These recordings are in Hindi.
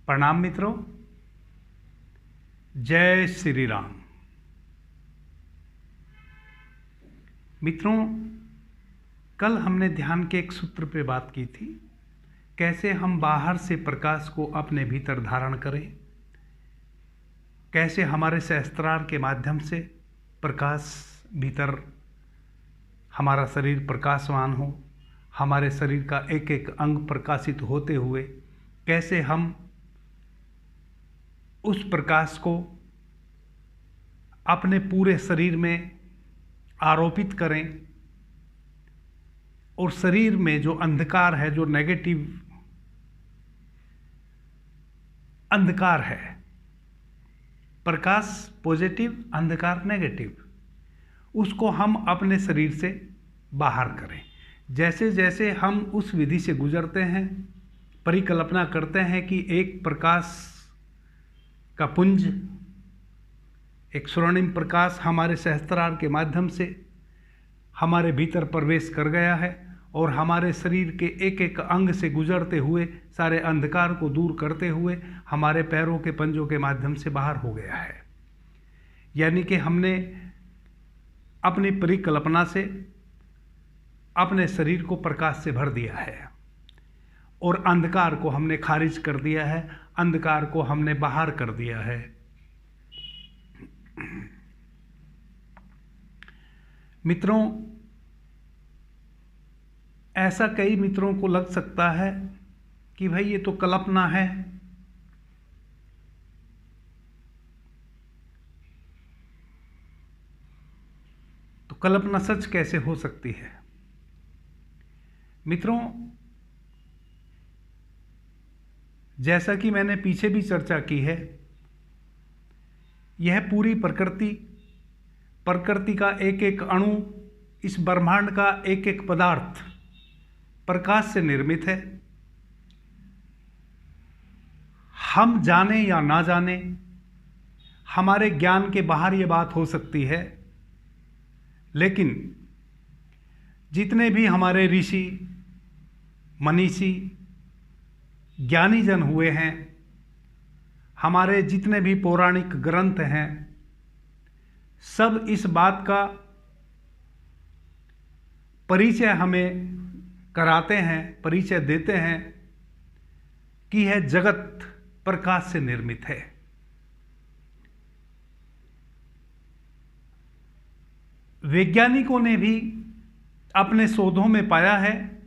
प्रणाम मित्रों, जय श्री राम। मित्रों, कल हमने ध्यान के एक सूत्र पे बात की थी, कैसे हम बाहर से प्रकाश को अपने भीतर धारण करें, कैसे हमारे सहस्त्रार के माध्यम से प्रकाश भीतर हमारा शरीर प्रकाशवान हो, हमारे शरीर का एक एक अंग प्रकाशित होते हुए कैसे हम उस प्रकाश को अपने पूरे शरीर में आरोपित करें और शरीर में जो अंधकार है, जो नेगेटिव अंधकार है, प्रकाश पॉजिटिव, अंधकार नेगेटिव, उसको हम अपने शरीर से बाहर करें। जैसे जैसे हम उस विधि से गुजरते हैं, परिकल्पना करते हैं कि एक प्रकाश का पुंज, एक स्वर्णिम प्रकाश हमारे सहस्त्रार के माध्यम से हमारे भीतर प्रवेश कर गया है और हमारे शरीर के एक एक अंग से गुजरते हुए सारे अंधकार को दूर करते हुए हमारे पैरों के पंजों के माध्यम से बाहर हो गया है। यानी कि हमने अपनी परिकल्पना से अपने शरीर को प्रकाश से भर दिया है और अंधकार को हमने खारिज कर दिया है, अंधकार को हमने बाहर कर दिया है। मित्रों, ऐसा कई मित्रों को लग सकता है कि भाई ये तो कल्पना है, तो कल्पना सच कैसे हो सकती है। मित्रों, जैसा कि मैंने पीछे भी चर्चा की है, यह पूरी प्रकृति का एक एक अणु, इस ब्रह्मांड का एक एक पदार्थ प्रकाश से निर्मित है। हम जाने या ना जाने, हमारे ज्ञान के बाहर ये बात हो सकती है, लेकिन जितने भी हमारे ऋषि, मनीषी, ज्ञानी जन हुए हैं, हमारे जितने भी पौराणिक ग्रंथ हैं, सब इस बात का परिचय हमें कराते हैं, परिचय देते हैं कि यह जगत प्रकाश से निर्मित है। वैज्ञानिकों ने भी अपने शोधों में पाया है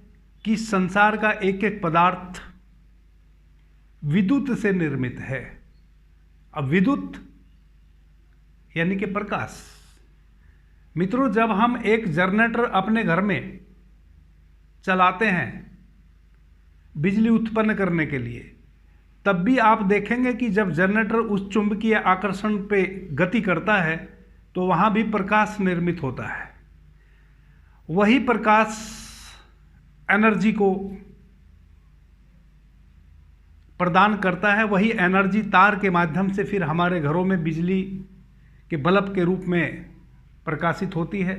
कि संसार का एक एक पदार्थ विद्युत से निर्मित है। अब विद्युत यानी कि प्रकाश। मित्रों, जब हम एक जनरेटर अपने घर में चलाते हैं बिजली उत्पन्न करने के लिए, तब भी आप देखेंगे कि जब जनरेटर उस चुंबकीय आकर्षण पे गति करता है तो वहां भी प्रकाश निर्मित होता है। वही प्रकाश एनर्जी को प्रदान करता है, वही एनर्जी तार के माध्यम से फिर हमारे घरों में बिजली के बल्ब के रूप में प्रकाशित होती है।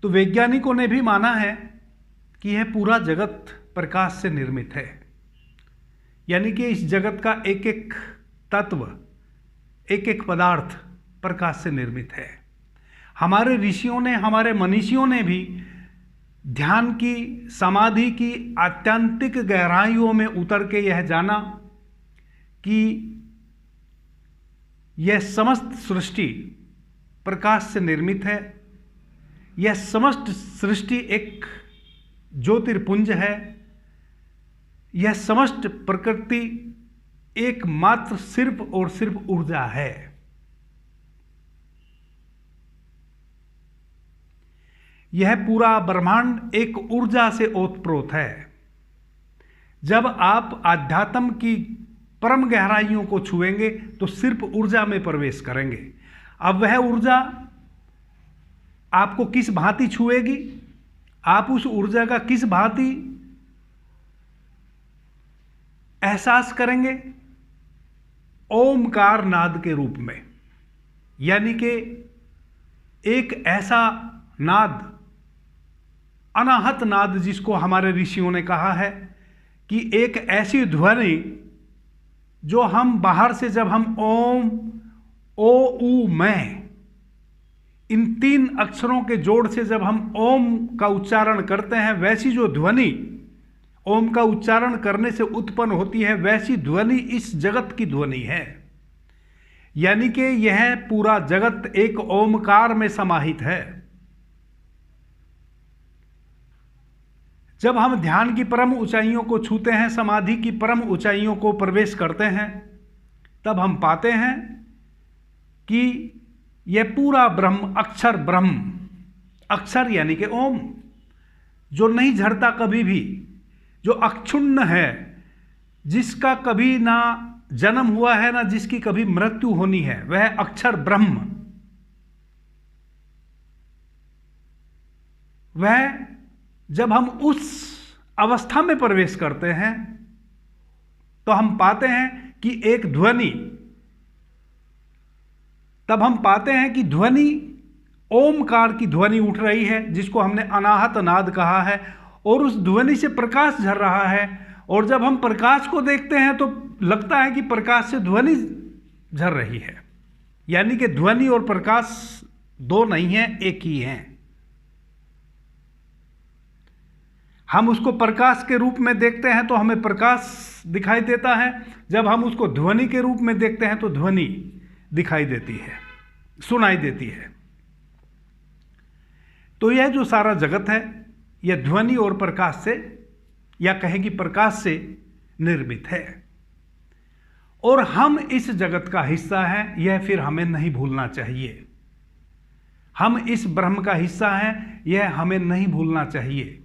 तो वैज्ञानिकों ने भी माना है कि यह पूरा जगत प्रकाश से निर्मित है, यानी कि इस जगत का एक एक तत्व, एक एक पदार्थ प्रकाश से निर्मित है। हमारे ऋषियों ने, हमारे मनीषियों ने भी ध्यान की, समाधि की आत्यंतिक गहराइयों में उतर के यह जाना कि यह समस्त सृष्टि प्रकाश से निर्मित है। यह समस्त सृष्टि एक ज्योतिर्पुंज है। यह समस्त प्रकृति एकमात्र सिर्फ और सिर्फ ऊर्जा है। यह पूरा ब्रह्मांड एक ऊर्जा से ओतप्रोत है। जब आप आध्यात्म की परम गहराइयों को छुएंगे तो सिर्फ ऊर्जा में प्रवेश करेंगे। अब वह ऊर्जा आपको किस भांति छुएगी, आप उस ऊर्जा का किस भांति एहसास करेंगे? ओमकार नाद के रूप में, यानी कि एक ऐसा नाद अनाहत नाद, जिसको हमारे ऋषियों ने कहा है कि एक ऐसी ध्वनि जो हम बाहर से जब हम ओम, ओ, ऊ, मैं, इन 3 अक्षरों के जोड़ से जब हम ओम का उच्चारण करते हैं, वैसी जो ध्वनि ओम का उच्चारण करने से उत्पन्न होती है, वैसी ध्वनि इस जगत की ध्वनि है। यानी कि यह पूरा जगत एक ओमकार में समाहित है। जब हम ध्यान की परम ऊंचाइयों को छूते हैं, समाधि की परम ऊंचाइयों को प्रवेश करते हैं, तब हम पाते हैं कि यह पूरा ब्रह्म, अक्षर ब्रह्म, अक्षर यानी कि ओम, जो नहीं झड़ता कभी भी, जो अक्षुण्ण है, जिसका कभी ना जन्म हुआ है ना जिसकी कभी मृत्यु होनी है, वह अक्षर ब्रह्म, वह जब हम उस अवस्था में प्रवेश करते हैं तो हम पाते हैं कि एक ध्वनि, तब हम पाते हैं कि ध्वनि ओमकार की ध्वनि उठ रही है, जिसको हमने अनाहत नाद कहा है, और उस ध्वनि से प्रकाश झर रहा है। और जब हम प्रकाश को देखते हैं तो लगता है कि प्रकाश से ध्वनि झर रही है। यानी कि ध्वनि और प्रकाश 2 नहीं है, एक ही है। हम उसको प्रकाश के रूप में देखते हैं तो हमें प्रकाश दिखाई देता है, जब हम उसको ध्वनि के रूप में देखते हैं तो ध्वनि दिखाई देती है, सुनाई देती है। तो यह जो सारा जगत है, यह ध्वनि और प्रकाश से, या कहें कि प्रकाश से निर्मित है, और हम इस जगत का हिस्सा हैं, यह फिर हमें नहीं भूलना चाहिए। हम इस ब्रह्म का हिस्सा हैं, यह हमें नहीं भूलना चाहिए।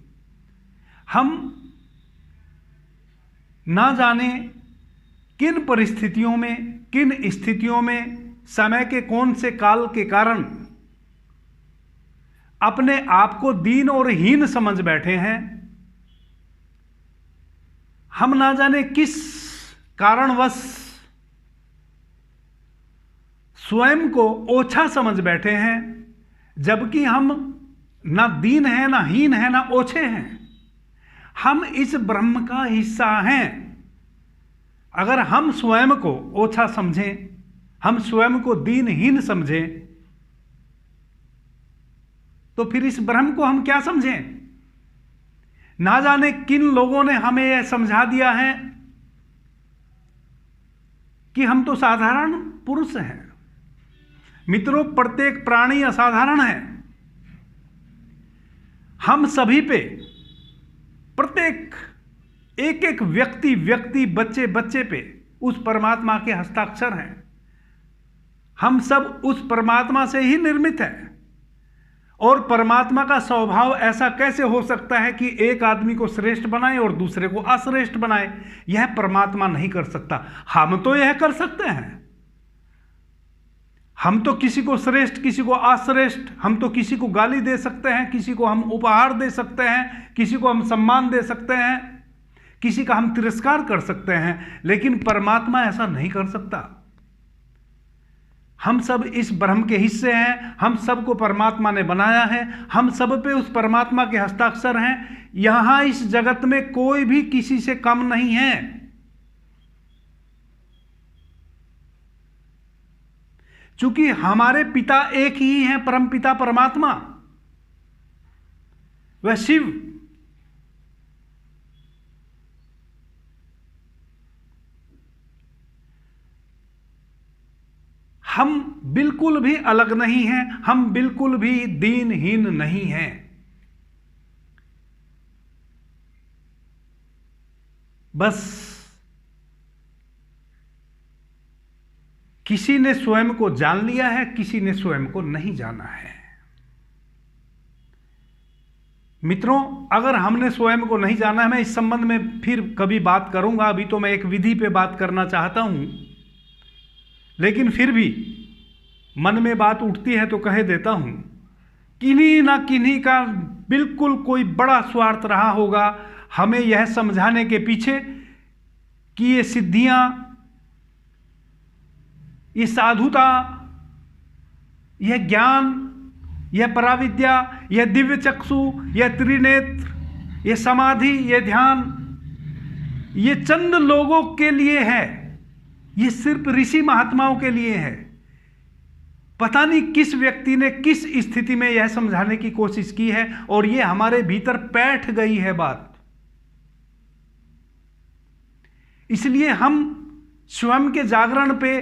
हम ना जाने किन परिस्थितियों में, किन स्थितियों में, समय के कौन से काल के कारण अपने आप को दीन और हीन समझ बैठे हैं। हम ना जाने किस कारणवश स्वयं को ओछा समझ बैठे हैं, जबकि हम ना दीन है, ना हीन है, ना ओछे हैं। हम इस ब्रह्म का हिस्सा हैं। अगर हम स्वयं को ओछा समझें, हम स्वयं को दीनहीन समझें, तो फिर इस ब्रह्म को हम क्या समझें? ना जाने किन लोगों ने हमें यह समझा दिया है कि हम तो साधारण पुरुष हैं। मित्रों, प्रत्येक प्राणी असाधारण है। हम सभी पे, प्रत्येक एक एक व्यक्ति बच्चे पे उस परमात्मा के हस्ताक्षर हैं। हम सब उस परमात्मा से ही निर्मित हैं। और परमात्मा का स्वभाव ऐसा कैसे हो सकता है कि एक आदमी को श्रेष्ठ बनाए और दूसरे को अश्रेष्ठ बनाए? यह परमात्मा नहीं कर सकता। हम तो यह कर सकते हैं। हम तो किसी को श्रेष्ठ, किसी को अश्रेष्ठ, हम तो किसी को गाली दे सकते हैं, किसी को हम उपहार दे सकते हैं, किसी को हम सम्मान दे सकते हैं, किसी का हम तिरस्कार कर सकते हैं, लेकिन परमात्मा ऐसा नहीं कर सकता। हम सब इस ब्रह्म के हिस्से हैं। हम सबको परमात्मा ने बनाया है। हम सब पे उस परमात्मा के हस्ताक्षर हैं। यहां इस जगत में कोई भी किसी से कम नहीं है। चूंकि हमारे पिता एक ही हैं, परम पिता परमात्मा, वह शिव। हम बिल्कुल भी अलग नहीं हैं। हम बिल्कुल भी दीनहीन नहीं हैं। बस किसी ने स्वयं को जान लिया है, किसी ने स्वयं को नहीं जाना है। मित्रों, अगर हमने स्वयं को नहीं जाना है, मैं इस संबंध में फिर कभी बात करूंगा। अभी तो मैं एक विधि पे बात करना चाहता हूं, लेकिन फिर भी मन में बात उठती है तो कह देता हूं। किन्हीं ना किन्हीं का बिल्कुल कोई बड़ा स्वार्थ रहा होगा हमें यह समझाने के पीछे कि ये सिद्धियां, ये साधुता, यह ज्ञान यह पराविद्या, यह दिव्य चक्षु, यह त्रिनेत्र, यह समाधि, यह ध्यान, ये चंद लोगों के लिए है। ये सिर्फ ऋषि महात्माओं के लिए है। पता नहीं किस व्यक्ति ने किस स्थिति में यह समझाने की कोशिश की है, और ये हमारे भीतर बैठ गई है बात। इसलिए हम स्वयं के जागरण पे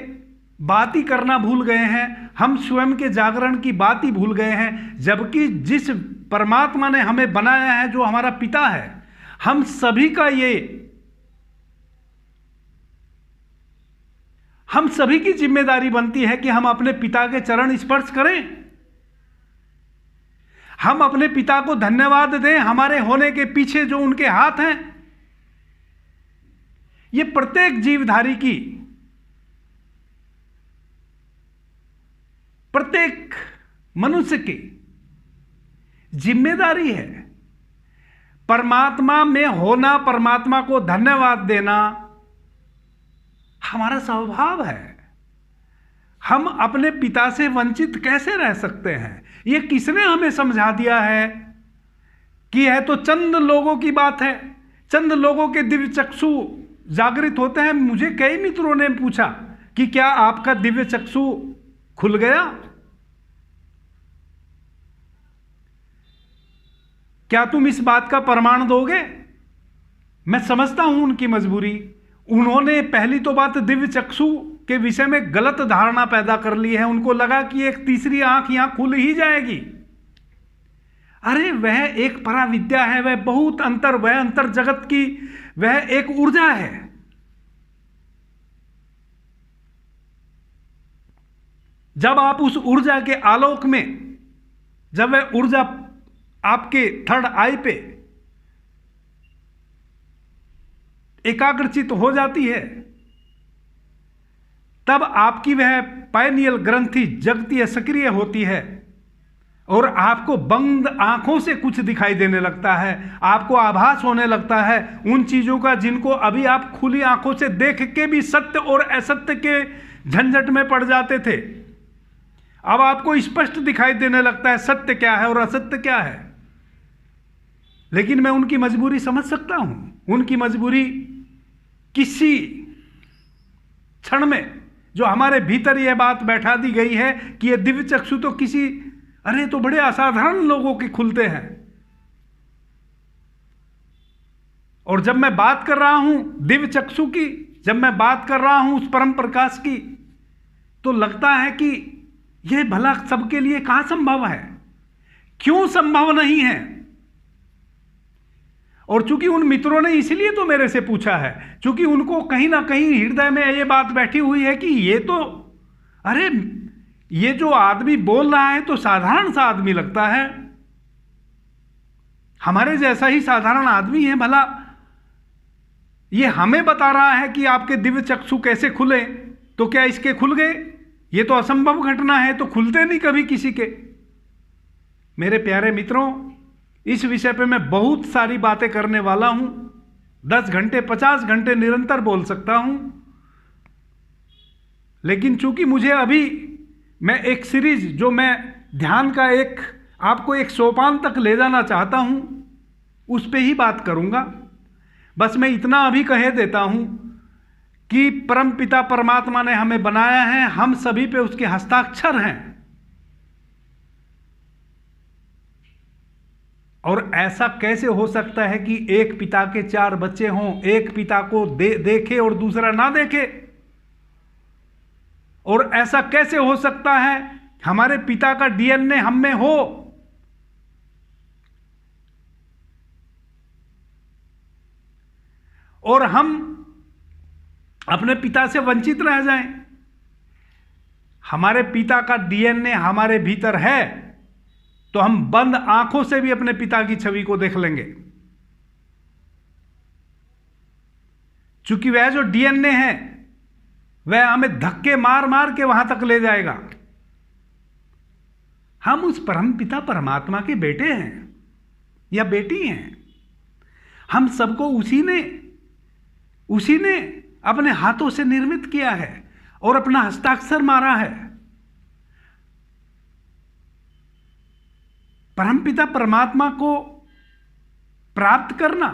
बात ही करना भूल गए हैं। हम स्वयं के जागरण की बात ही भूल गए हैं, जबकि जिस परमात्मा ने हमें बनाया है, जो हमारा पिता है, हम सभी का हम सभी की जिम्मेदारी बनती है कि हम अपने पिता के चरण स्पर्श करें, हम अपने पिता को धन्यवाद दें हमारे होने के पीछे जो उनके हाथ हैं। ये प्रत्येक जीवधारी की, प्रत्येक मनुष्य की जिम्मेदारी है। परमात्मा में होना, परमात्मा को धन्यवाद देना हमारा स्वभाव है। हम अपने पिता से वंचित कैसे रह सकते हैं? यह किसने हमें समझा दिया है कि यह तो चंद लोगों की बात है, चंद लोगों के दिव्य चक्षु जागृत होते हैं। मुझे कई मित्रों ने पूछा कि क्या आपका दिव्य चक्षु खुल गया? क्या तुम इस बात का प्रमाण दोगे? मैं समझता हूं उनकी मजबूरी। उन्होंने पहली तो बात दिव्य चक्षु के विषय में गलत धारणा पैदा कर ली है। उनको लगा कि एक तीसरी आंख यहां खुल ही जाएगी। अरे वह एक पराविद्या है, वह बहुत अंतर, वह अंतर जगत की वह एक ऊर्जा है। जब आप उस ऊर्जा के आलोक में, जब वह ऊर्जा आपके थर्ड आई पे एकाग्रचित हो जाती है, तब आपकी वह पाइनियल ग्रंथि जगती है, सक्रिय होती है, और आपको बंद आंखों से कुछ दिखाई देने लगता है। आपको आभास होने लगता है उन चीजों का जिनको अभी आप खुली आंखों से देख के भी सत्य और असत्य के झंझट में पड़ जाते थे। अब आपको स्पष्ट दिखाई देने लगता है सत्य क्या है और असत्य क्या है। लेकिन मैं उनकी मजबूरी समझ सकता हूं। उनकी मजबूरी किसी क्षण में जो हमारे भीतर यह बात बैठा दी गई है कि यह दिव्य चक्षु तो किसी, अरे तो बड़े असाधारण लोगों के खुलते हैं। और जब मैं बात कर रहा हूं दिव्य चक्षु की, जब मैं बात कर रहा हूं उस परम प्रकाश की, तो लगता है कि यह भला सबके लिए कहां संभव है, क्यों संभव नहीं है। और चूंकि उन मित्रों ने इसलिए तो मेरे से पूछा है, चूंकि उनको कहीं ना कहीं हृदय में यह बात बैठी हुई है कि ये तो, अरे ये जो आदमी बोल रहा है तो साधारण सा आदमी लगता है, हमारे जैसा ही साधारण आदमी है, भला ये हमें बता रहा है कि आपके दिव्य चक्षु कैसे खुले, तो क्या इसके खुल गए? ये तो असंभव घटना है, तो खुलते नहीं कभी किसी के। मेरे प्यारे मित्रों, इस विषय पे मैं बहुत सारी बातें करने वाला हूं। 10 घंटे 50 घंटे निरंतर बोल सकता हूं, लेकिन चूंकि मुझे अभी मैं एक सीरीज, जो मैं ध्यान का एक आपको एक सोपान तक ले जाना चाहता हूं, उस पे ही बात करूंगा। बस मैं इतना अभी कह देता हूं कि परम पिता परमात्मा ने हमें बनाया है, हम सभी पे उसके हस्ताक्षर हैं। और ऐसा कैसे हो सकता है कि एक पिता के 4 बच्चे हों, एक पिता को देखे और दूसरा ना देखे? और ऐसा कैसे हो सकता है हमारे पिता का डीएनए हम में हो, और हम अपने पिता से वंचित रह जाएं? हमारे पिता का डीएनए हमारे भीतर है तो हम बंद आंखों से भी अपने पिता की छवि को देख लेंगे, क्योंकि वह जो डीएनए है वह हमें धक्के मार मार के वहां तक ले जाएगा। हम उस परम पिता परमात्मा के बेटे हैं या बेटी हैं। हम सबको उसी ने अपने हाथों से निर्मित किया है और अपना हस्ताक्षर मारा है। परमपिता परमात्मा को प्राप्त करना,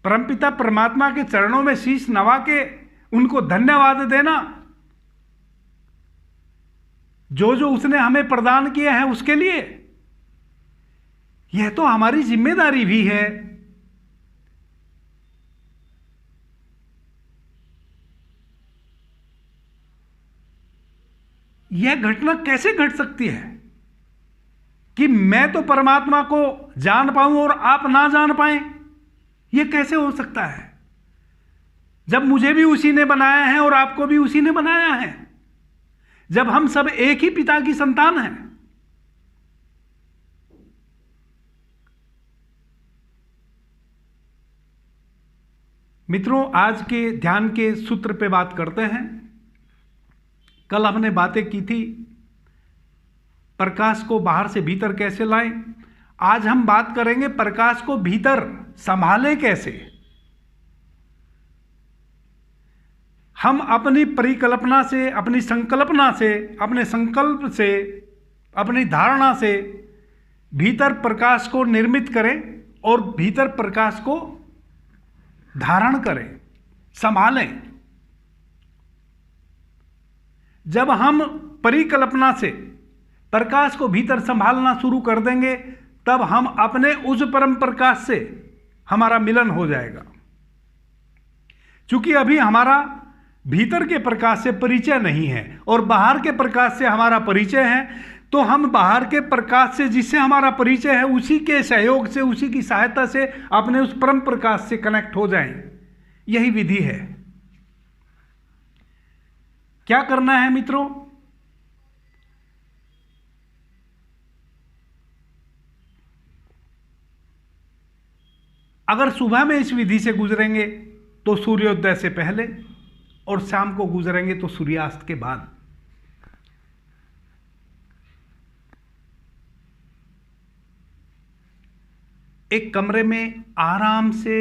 परमपिता परमात्मा के चरणों में शीश नवा के उनको धन्यवाद देना, जो जो उसने हमें प्रदान किए हैं उसके लिए, यह तो हमारी जिम्मेदारी भी है। यह घटना कैसे घट सकती है कि मैं तो परमात्मा को जान पाऊं और आप ना जान पाएं? यह कैसे हो सकता है जब मुझे भी उसी ने बनाया है और आपको भी उसी ने बनाया है, जब हम सब एक ही पिता की संतान हैं। मित्रों, आज के ध्यान के सूत्र पे बात करते हैं। कल हमने बातें की थी प्रकाश को बाहर से भीतर कैसे लाएं। आज हम बात करेंगे प्रकाश को भीतर संभालें कैसे। हम अपनी परिकल्पना से, अपनी संकल्पना से, अपने संकल्प से, अपनी धारणा से भीतर प्रकाश को निर्मित करें और भीतर प्रकाश को धारण करें, संभालें। जब हम परिकल्पना से प्रकाश को भीतर संभालना शुरू कर देंगे, तब हम अपने उस परम प्रकाश से हमारा मिलन हो जाएगा। क्योंकि अभी हमारा भीतर के प्रकाश से परिचय नहीं है और बाहर के प्रकाश से हमारा परिचय है, तो हम बाहर के प्रकाश से जिससे हमारा परिचय है उसी के सहयोग से, उसी की सहायता से अपने उस परम प्रकाश से कनेक्ट हो जाएं। यही विधि है। क्या करना है मित्रों? अगर सुबह में इस विधि से गुजरेंगे तो सूर्योदय से पहले, और शाम को गुजरेंगे तो सूर्यास्त के बाद। एक कमरे में आराम से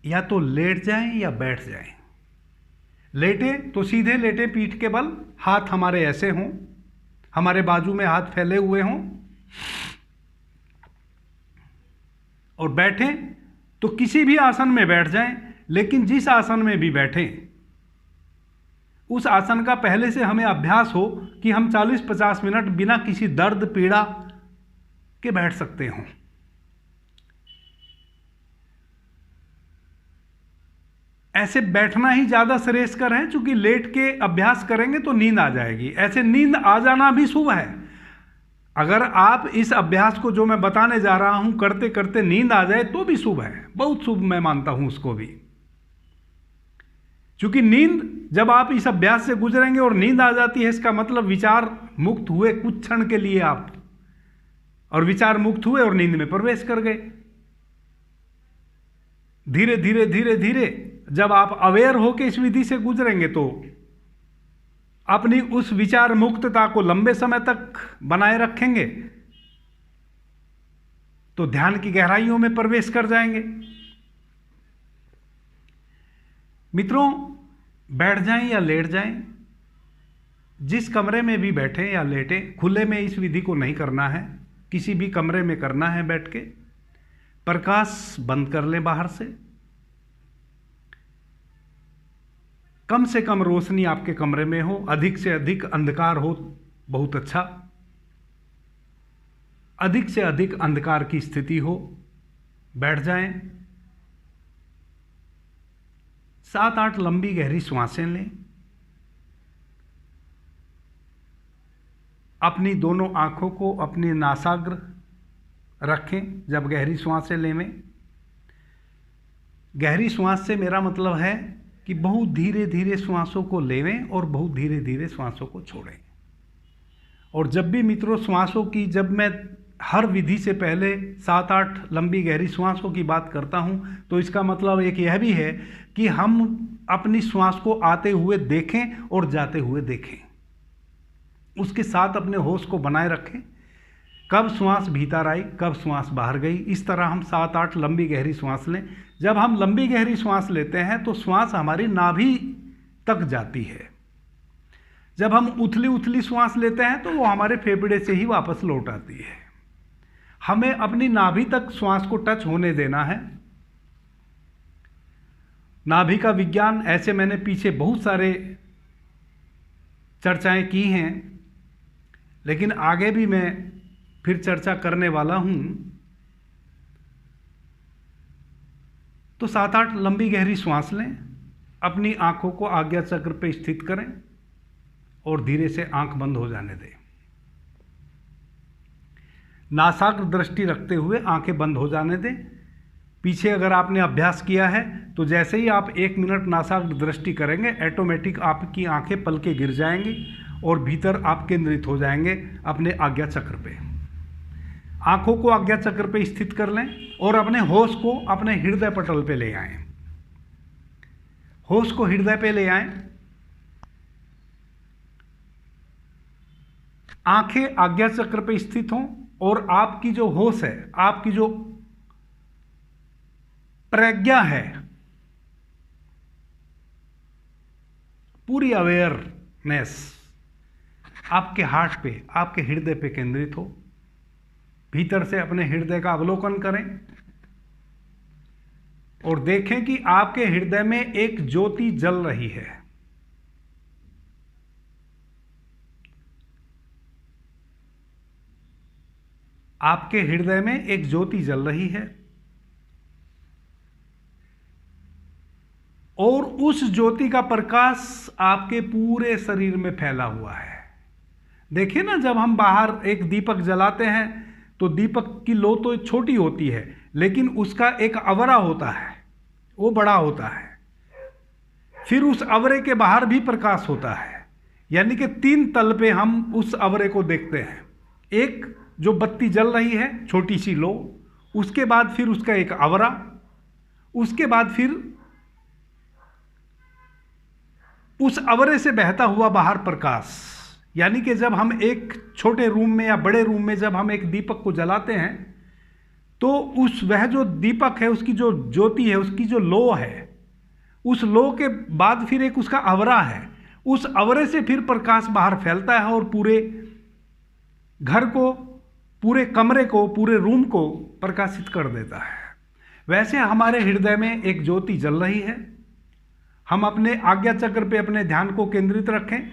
या तो लेट जाएं या बैठ जाएं। लेटे तो सीधे लेटे, पीठ के बल, हाथ हमारे ऐसे हों, हमारे बाजू में हाथ फैले हुए हों। और बैठें तो किसी भी आसन में बैठ जाएं, लेकिन जिस आसन में भी बैठें उस आसन का पहले से हमें अभ्यास हो कि हम 40-50 मिनट बिना किसी दर्द पीड़ा के बैठ सकते हों। ऐसे बैठना ही ज़्यादा श्रेयस्कर है, क्योंकि लेट के अभ्यास करेंगे तो नींद आ जाएगी। ऐसे नींद आ जाना भी शुभ है। अगर आप इस अभ्यास को जो मैं बताने जा रहा हूं करते करते नींद आ जाए तो भी शुभ है, बहुत शुभ मैं मानता हूं उसको भी। क्योंकि नींद, जब आप इस अभ्यास से गुजरेंगे और नींद आ जाती है, इसका मतलब विचार मुक्त हुए कुछ क्षण के लिए आप, और विचार मुक्त हुए और नींद में प्रवेश कर गए। धीरे धीरे धीरे धीरे जब आप अवेयर होकर इस विधि से गुजरेंगे तो अपनी उस विचार मुक्तता को लंबे समय तक बनाए रखेंगे, तो ध्यान की गहराइयों में प्रवेश कर जाएंगे। मित्रों, बैठ जाएं या लेट जाएं, जिस कमरे में भी बैठे या लेटे, खुले में इस विधि को नहीं करना है, किसी भी कमरे में करना है बैठ के। प्रकाश बंद कर लें बाहर से, कम से कम रोशनी आपके कमरे में हो, अधिक से अधिक अंधकार हो बहुत अच्छा, अधिक से अधिक अंधकार की स्थिति हो। बैठ जाएं, 7-8 लंबी गहरी श्वासें लें। अपनी दोनों आंखों को अपने नासाग्र रखें जब गहरी श्वासें लेवें। गहरी श्वास से मेरा मतलब है कि बहुत धीरे धीरे श्वासों को लेवें और बहुत धीरे धीरे श्वासों को छोड़ें। और जब भी मित्रों श्वासों की, जब मैं हर विधि से पहले 7-8 लंबी गहरी श्वासों की बात करता हूं, तो इसका मतलब एक यह भी है कि हम अपनी श्वास को आते हुए देखें और जाते हुए देखें, उसके साथ अपने होश को बनाए रखें। कब श्वास भीतर आई, कब श्वास बाहर गई, इस तरह हम 7-8 लंबी गहरी श्वास लें। जब हम लंबी गहरी श्वास लेते हैं तो श्वास हमारी नाभि तक जाती है। जब हम उथली उथली श्वास लेते हैं तो वो हमारे फेफड़े से ही वापस लौट आती है। हमें अपनी नाभि तक श्वास को टच होने देना है। नाभि का विज्ञान ऐसे मैंने पीछे बहुत सारे चर्चाएं की हैं, लेकिन आगे भी मैं फिर चर्चा करने वाला हूं। तो 7-8 लंबी गहरी श्वास लें, अपनी आंखों को आज्ञा चक्र पे स्थित करें और धीरे से आंख बंद हो जाने दें। नासाग्र दृष्टि रखते हुए आंखें बंद हो जाने दें। पीछे अगर आपने अभ्यास किया है तो जैसे ही आप 1 मिनट नासाग्र दृष्टि करेंगे, ऑटोमेटिक आपकी आंखें पलके गिर जाएंगी और भीतर आप केंद्रित हो जाएंगे अपने आज्ञा चक्र पे। आंखों को आज्ञा चक्र पे स्थित कर लें और अपने होश को अपने हृदय पटल पे ले आएं। होश को हृदय पे ले आएं। आंखें आज्ञा चक्र पे स्थित हों और आपकी जो होश है, आपकी जो प्रज्ञा है, पूरी अवेयरनेस आपके हार्ट पे, आपके हृदय पे केंद्रित हो। भीतर से अपने हृदय का अवलोकन करें और देखें कि आपके हृदय में एक ज्योति जल रही है। आपके हृदय में एक ज्योति जल रही है और उस ज्योति का प्रकाश आपके पूरे शरीर में फैला हुआ है। देखिए ना, जब हम बाहर एक दीपक जलाते हैं तो दीपक की लो तो छोटी होती है, लेकिन उसका एक अवरा होता है, वो बड़ा होता है। फिर उस अवरे के बाहर भी प्रकाश होता है, यानी कि 3 तल पे हम उस अवरे को देखते हैं। एक जो बत्ती जल रही है, छोटी सी लो, उसके बाद फिर उसका एक अवरा, उसके बाद फिर उस अवरे से बहता हुआ बाहर प्रकाश। यानी कि जब हम एक छोटे रूम में या बड़े रूम में जब हम एक दीपक को जलाते हैं तो वह जो दीपक है, उसकी जो ज्योति है, उसकी जो लो है, उस लो के बाद फिर एक उसका अवरा है। उस अवरे से फिर प्रकाश बाहर फैलता है और पूरे घर को, पूरे कमरे को, पूरे रूम को प्रकाशित कर देता है। वैसे हमारे हृदय में एक ज्योति जल रही है। हम अपने आज्ञा चक्र पे अपने ध्यान को केंद्रित रखें,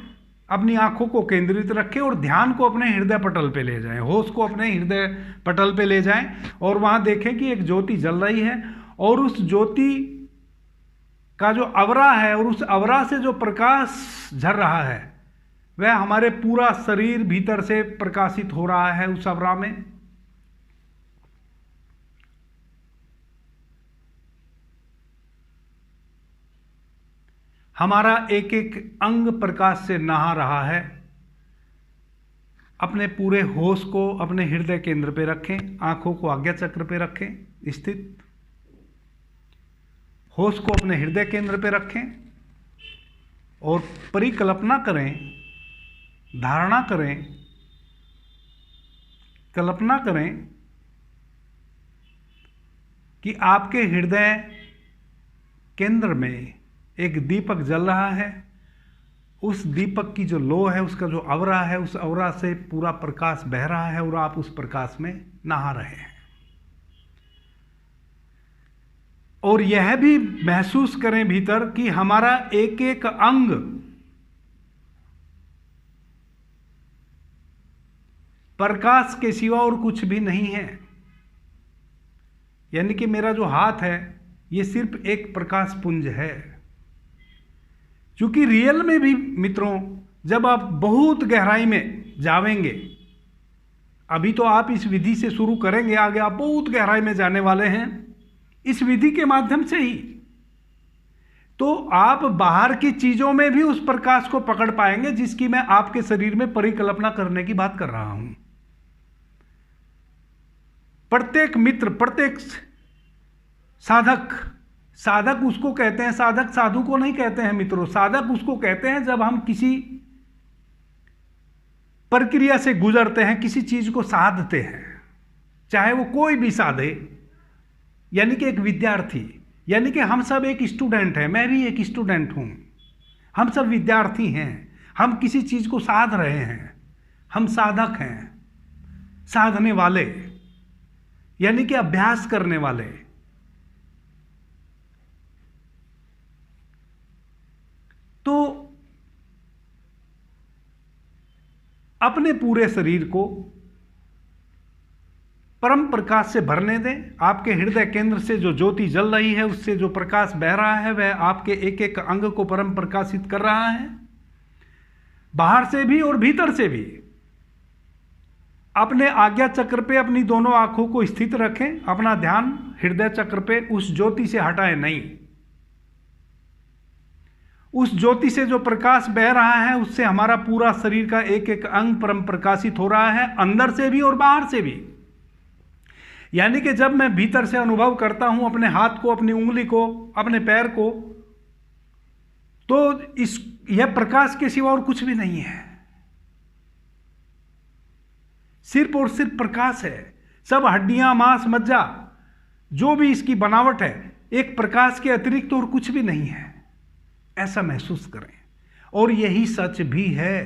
अपनी आंखों को केंद्रित रखें और ध्यान को अपने हृदय पटल पे ले जाएं, होश को अपने हृदय पटल पे ले जाएं और वहां देखें कि एक ज्योति जल रही है और उस ज्योति का जो अवरा है और उस अवरा से जो प्रकाश झर रहा है, वह हमारे पूरा शरीर भीतर से प्रकाशित हो रहा है उस अवरा में। हमारा एक एक अंग प्रकाश से नहा रहा है। अपने पूरे होश को अपने हृदय केंद्र पे रखें, आंखों को आज्ञा चक्र पे रखें स्थित, होश को अपने हृदय केंद्र पे रखें और परिकल्पना करें, धारणा करें, कल्पना करें कि आपके हृदय केंद्र में एक दीपक जल रहा है। उस दीपक की जो लो है, उसका जो अवरा है, उस अवरा से पूरा प्रकाश बह रहा है और आप उस प्रकाश में नहा रहे हैं। और यह भी महसूस करें भीतर कि हमारा एक एक अंग प्रकाश के सिवा और कुछ भी नहीं है। यानी कि मेरा जो हाथ है, ये सिर्फ एक प्रकाश पुंज है। क्योंकि रियल में भी मित्रों, जब आप बहुत गहराई में जावेंगे, अभी तो आप इस विधि से शुरू करेंगे, आगे आप बहुत गहराई में जाने वाले हैं इस विधि के माध्यम से ही, तो आप बाहर की चीजों में भी उस प्रकाश को पकड़ पाएंगे जिसकी मैं आपके शरीर में परिकल्पना करने की बात कर रहा हूं। प्रत्येक मित्र, प्रत्येक साधक उसको कहते हैं, साधक साधु को नहीं कहते हैं मित्रों। साधक उसको कहते हैं जब हम किसी प्रक्रिया से गुजरते हैं, किसी चीज को साधते हैं, चाहे वो कोई भी साधे। यानी कि एक विद्यार्थी, यानी कि हम सब एक स्टूडेंट हैं, मैं भी एक स्टूडेंट हूं, हम सब विद्यार्थी हैं, हम किसी चीज को साध रहे हैं, हम साधक हैं, साधने वाले। यानी कि अभ्यास करने वाले। तो अपने पूरे शरीर को परम प्रकाश से भरने दें। आपके हृदय केंद्र से जो ज्योति जल रही है, उससे जो प्रकाश बह रहा है, वह आपके एक एक अंग को परम प्रकाशित कर रहा है, बाहर से भी और भीतर से भी। अपने आज्ञा चक्र पे अपनी दोनों आंखों को स्थित रखें, अपना ध्यान हृदय चक्र पे उस ज्योति से हटाएं नहीं। उस ज्योति से जो प्रकाश बह रहा है, उससे हमारा पूरा शरीर का एक एक अंग परम प्रकाशित हो रहा है, अंदर से भी और बाहर से भी। यानी कि जब मैं भीतर से अनुभव करता हूं अपने हाथ को, अपनी उंगली को, अपने पैर को, तो यह प्रकाश के सिवा और कुछ भी नहीं है, सिर्फ और सिर्फ प्रकाश है। सब हड्डियां, मांस, मज्जा, जो भी इसकी बनावट है, एक प्रकाश के अतिरिक्त और कुछ भी नहीं है, ऐसा महसूस करें। और यही सच भी है,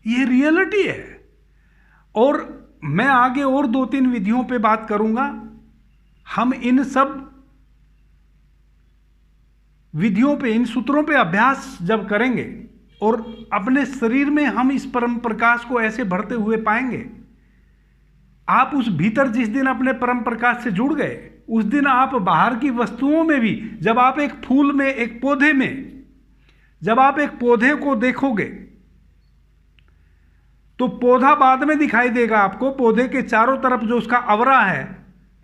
यह रियलिटी है। और मैं आगे और 2-3 विधियों पे बात करूंगा। हम इन सब विधियों पे, इन सूत्रों पे अभ्यास जब करेंगे और अपने शरीर में हम इस परम प्रकाश को ऐसे भरते हुए पाएंगे, आप उस भीतर जिस दिन अपने परम प्रकाश से जुड़ गए, उस दिन आप बाहर की वस्तुओं में भी, जब आप एक फूल में, एक पौधे में, जब आप एक पौधे को देखोगे तो पौधा बाद में दिखाई देगा आपको। पौधे के चारों तरफ जो उसका आवरा है,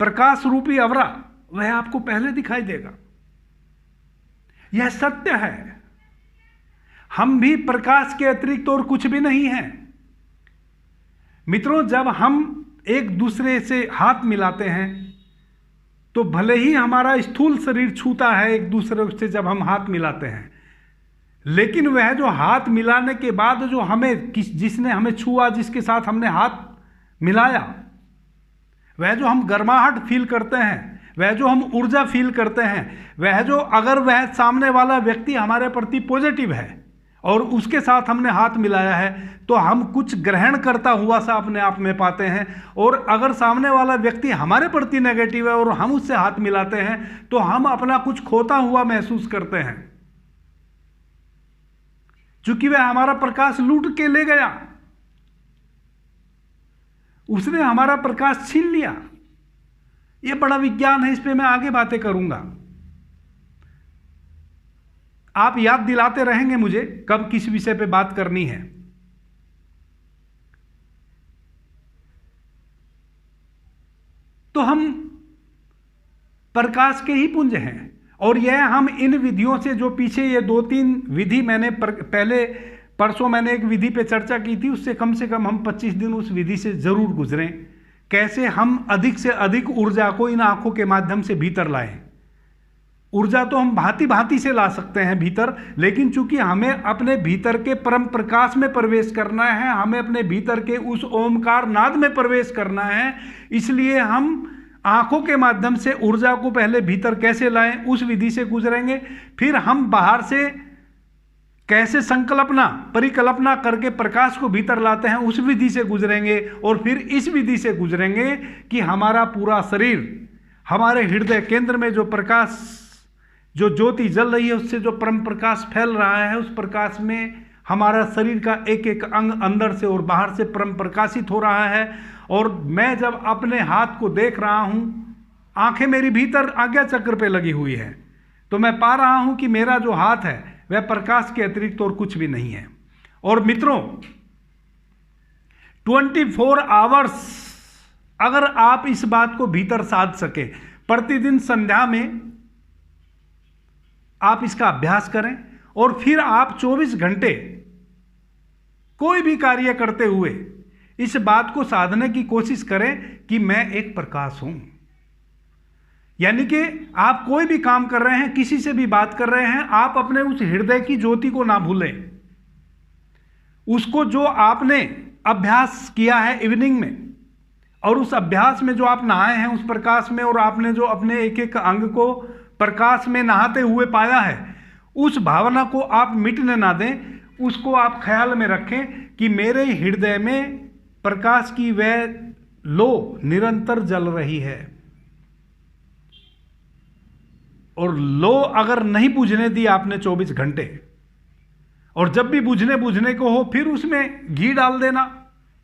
प्रकाश रूपी आवरा, वह आपको पहले दिखाई देगा। यह सत्य है। हम भी प्रकाश के अतिरिक्त और कुछ भी नहीं है। मित्रों, जब हम एक दूसरे से हाथ मिलाते हैं तो भले ही हमारा स्थूल शरीर छूता है एक दूसरे से जब हम हाथ मिलाते हैं, लेकिन वह जो हाथ मिलाने के बाद जो हमें जिसने हमें छुआ, जिसके साथ हमने हाथ मिलाया, वह जो हम गर्माहट फील करते हैं, वह जो हम ऊर्जा फील करते हैं, वह जो, अगर वह सामने वाला व्यक्ति हमारे प्रति पॉजिटिव है और उसके साथ हमने हाथ मिलाया है, तो हम कुछ ग्रहण करता हुआ सा अपने आप में पाते हैं। और अगर सामने वाला व्यक्ति हमारे प्रति नेगेटिव है और हम उससे हाथ मिलाते हैं, तो हम अपना कुछ खोता हुआ महसूस करते हैं, क्योंकि वह हमारा प्रकाश लूट के ले गया, उसने हमारा प्रकाश छीन लिया। यह बड़ा विज्ञान है, इस पे मैं आगे बातें करूंगा। आप याद दिलाते रहेंगे मुझे कब किस विषय पे बात करनी है। तो हम प्रकाश के ही पुंज हैं। और यह हम इन विधियों से, जो पीछे ये 2-3 विधि मैंने पहले परसों मैंने एक विधि पे चर्चा की थी, उससे कम हम 25 दिन उस विधि से जरूर गुजरें। कैसे हम अधिक से अधिक ऊर्जा को इन आंखों के माध्यम से भीतर लाएं। ऊर्जा तो हम भांति भांति से ला सकते हैं भीतर, लेकिन चूंकि हमें अपने भीतर के परम प्रकाश में प्रवेश करना है, हमें अपने भीतर के उस ओमकार नाद में प्रवेश करना है, इसलिए हम आंखों के माध्यम से ऊर्जा को पहले भीतर कैसे लाएं, उस विधि से गुजरेंगे। फिर हम बाहर से कैसे संकल्पना, परिकल्पना करके प्रकाश को भीतर लाते हैं, उस विधि से गुजरेंगे। और फिर इस विधि से गुजरेंगे कि हमारा पूरा शरीर, हमारे हृदय केंद्र में जो प्रकाश, जो ज्योति जल रही है, उससे जो परम प्रकाश फैल रहा है, उस प्रकाश में हमारा शरीर का एक एक अंग अंदर से और बाहर से परम प्रकाशित हो रहा है। और मैं जब अपने हाथ को देख रहा हूं, आंखें मेरी भीतर आज्ञा चक्र पे लगी हुई है, तो मैं पा रहा हूं कि मेरा जो हाथ है वह प्रकाश के अतिरिक्त और कुछ भी नहीं है। और मित्रों, 24 आवर्स अगर आप इस बात को भीतर साध सके, प्रतिदिन संध्या में आप इसका अभ्यास करें, और फिर आप 24 घंटे कोई भी कार्य करते हुए इस बात को साधने की कोशिश करें कि मैं एक प्रकाश हूं। यानी कि आप कोई भी काम कर रहे हैं, किसी से भी बात कर रहे हैं, आप अपने उस हृदय की ज्योति को ना भूलें। उसको जो आपने अभ्यास किया है इवनिंग में, और उस अभ्यास में जो आप नहाए हैं उस प्रकाश में, और आपने जो अपने एक एक अंग को प्रकाश में नहाते हुए पाया है, उस भावना को आप मिटने ना दें। उसको आप ख्याल में रखें कि मेरे हृदय में प्रकाश की वह लो निरंतर जल रही है, और लो अगर नहीं बुझने दी आपने 24 घंटे, और जब भी बुझने को हो फिर उसमें घी डाल देना,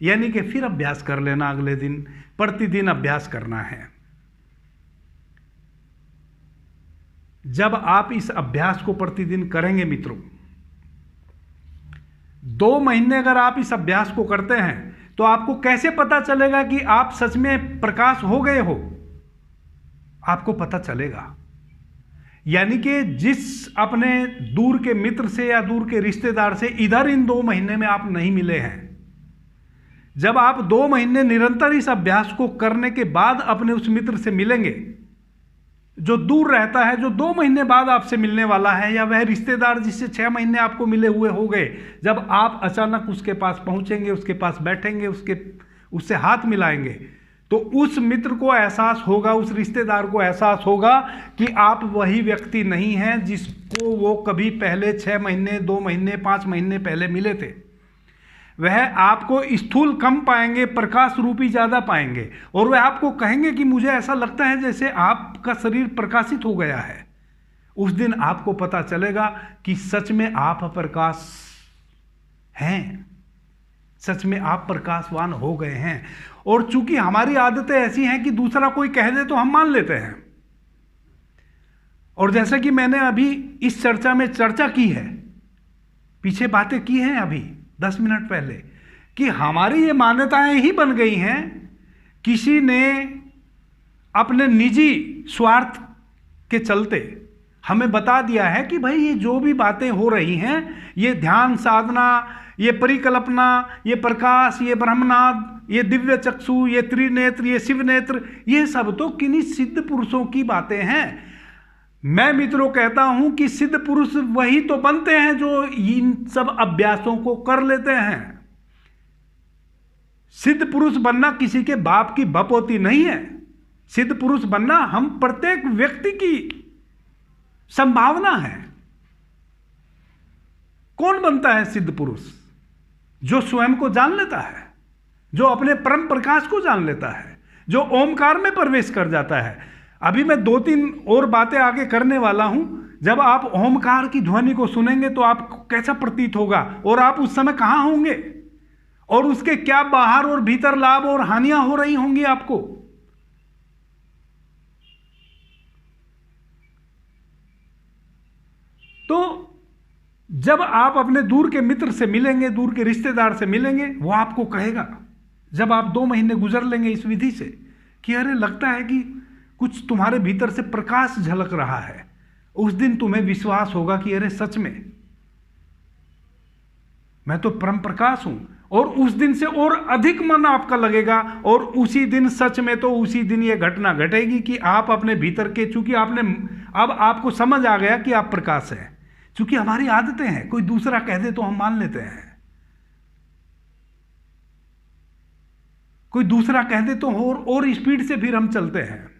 यानी कि फिर अभ्यास कर लेना, अगले दिन प्रतिदिन अभ्यास करना है। जब आप इस अभ्यास को प्रतिदिन करेंगे मित्रों, 2 महीने अगर आप इस अभ्यास को करते हैं तो आपको कैसे पता चलेगा कि आप सच में प्रकाश हो गए हो? आपको पता चलेगा। यानी कि जिस अपने दूर के मित्र से या दूर के रिश्तेदार से इधर इन 2 महीने में आप नहीं मिले हैं, जब आप 2 महीने निरंतर इस अभ्यास को करने के बाद अपने उस मित्र से मिलेंगे जो दूर रहता है, जो 2 महीने बाद आपसे मिलने वाला है, या वह रिश्तेदार जिससे 6 महीने आपको मिले हुए हो गए, जब आप अचानक उसके पास पहुंचेंगे, उसके पास बैठेंगे, उससे हाथ मिलाएंगे, तो उस मित्र को एहसास होगा, उस रिश्तेदार को एहसास होगा कि आप वही व्यक्ति नहीं हैं जिसको वो कभी पहले 6 महीने, 2 महीने, 5 महीने पहले मिले थे। वह आपको स्थूल कम पाएंगे, प्रकाश रूपी ज़्यादा पाएंगे, और वह आपको कहेंगे कि मुझे ऐसा लगता है जैसे आपका शरीर प्रकाशित हो गया है। उस दिन आपको पता चलेगा कि सच में आप प्रकाश हैं, सच में आप प्रकाशवान हो गए हैं। और चूंकि हमारी आदतें ऐसी हैं कि दूसरा कोई कह दे तो हम मान लेते हैं, और जैसा कि मैंने अभी इस चर्चा में चर्चा की है, पीछे बातें की हैं अभी 10 मिनट पहले, कि हमारी ये मान्यताएं ही बन गई हैं, किसी ने अपने निजी स्वार्थ के चलते हमें बता दिया है कि भाई ये जो भी बातें हो रही हैं, ये ध्यान साधना, ये परिकल्पना, ये प्रकाश, ये ब्रह्मनाद, ये दिव्य चक्षु, ये त्रिनेत्र, ये शिव नेत्र, ये सब तो किन्हीं सिद्ध पुरुषों की बातें हैं। मैं मित्रों कहता हूं कि सिद्ध पुरुष वही तो बनते हैं जो इन सब अभ्यासों को कर लेते हैं। सिद्ध पुरुष बनना किसी के बाप की बपौती नहीं है। सिद्ध पुरुष बनना हम प्रत्येक व्यक्ति की संभावना है। कौन बनता है सिद्ध पुरुष? जो स्वयं को जान लेता है, जो अपने परम प्रकाश को जान लेता है, जो ओमकार में प्रवेश कर जाता है। अभी मैं 2-3 और बातें आगे करने वाला हूं। जब आप ओमकार की ध्वनि को सुनेंगे तो आपको कैसा प्रतीत होगा, और आप उस समय कहां होंगे, और उसके क्या बाहर और भीतर लाभ और हानियां हो रही होंगी आपको। तो जब आप अपने दूर के मित्र से मिलेंगे, दूर के रिश्तेदार से मिलेंगे, वो आपको कहेगा, जब आप 2 महीने गुजर लेंगे इस विधि से, कि अरे लगता है कि कुछ तुम्हारे भीतर से प्रकाश झलक रहा है, उस दिन तुम्हें विश्वास होगा कि अरे सच में मैं तो परम प्रकाश हूं। और उस दिन से और अधिक मन आपका लगेगा, और उसी दिन सच में तो उसी दिन यह घटना घटेगी कि आप अपने भीतर के, चूंकि आपने अब आपको समझ आ गया कि आप प्रकाश हैं। चूंकि हमारी आदतें हैं, कोई दूसरा कह दे तो हम मान लेते हैं, कोई दूसरा कह दे तो और स्पीड से फिर हम चलते हैं।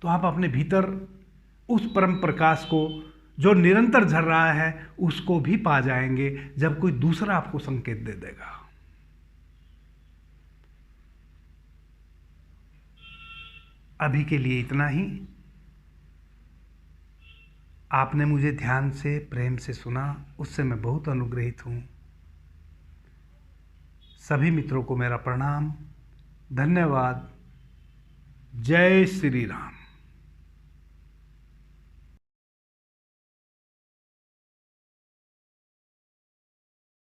तो आप अपने भीतर उस परम प्रकाश को जो निरंतर झर रहा है उसको भी पा जाएंगे जब कोई दूसरा आपको संकेत दे देगा। अभी के लिए इतना ही। आपने मुझे ध्यान से, प्रेम से सुना, उससे मैं बहुत अनुग्रहित हूँ। सभी मित्रों को मेरा प्रणाम, धन्यवाद। जय श्री राम।